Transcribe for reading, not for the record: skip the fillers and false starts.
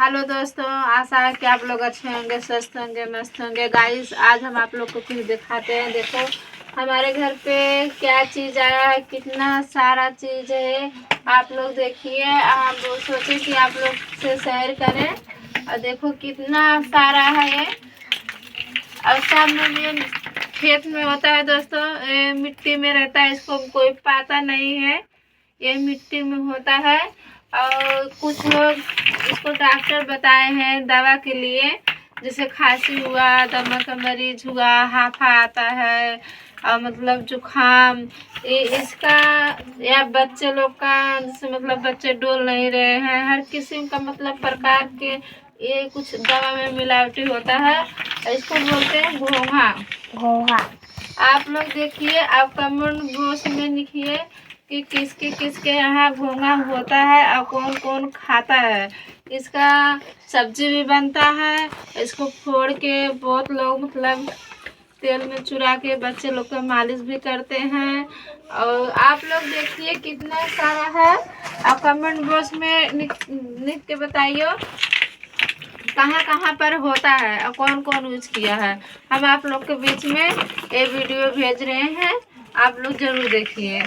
Hello दोस्तों, आशा है कि आप लोग अच्छे होंगे, स्वस्थ होंगे, मस्त होंगे। गाइस, आज हम आप लोग को कुछ दिखाते हैं। देखो हमारे घर पे क्या चीज़ आया है, कितना सारा चीज़ है। आप लोग देखिए, हम सोचे कि आप लोग से शेयर करें। और देखो कितना सारा है ये। और सामने में खेत में होता है दोस्तों, ये मिट्टी में रहता है, इसको कोई पाता नहीं है। ये मिट्टी में होता है। और कुछ लोग इसको डॉक्टर बताए हैं दवा के लिए, जैसे खांसी हुआ, दमा का मरीज हुआ, हाफा आता है और मतलब जुखाम, ये इसका या बच्चे लोग का, जैसे मतलब बच्चे डोल नहीं रहे हैं, हर किस्म का मतलब प्रकार के ये कुछ दवा में मिलावटी होता है। इसको बोलते हैं घोंघा। घोंघा। आप लोग देखिए, आप कमेंट बॉक्स में लिखिए कि किसके किसके यहाँ घोंघा होता है और कौन कौन खाता है। इसका सब्जी भी बनता है। इसको फोड़ के बहुत लोग मतलब तेल में चुरा के बच्चे लोग का मालिश भी करते हैं। और आप लोग देखिए कितना सारा है। आप कमेंट बॉक्स में लिख के बताइए कहाँ कहाँ पर होता है और कौन कौन यूज किया है। हम आप लोग के बीच में ये वीडियो भेज रहे हैं, आप लोग जरूर देखिए।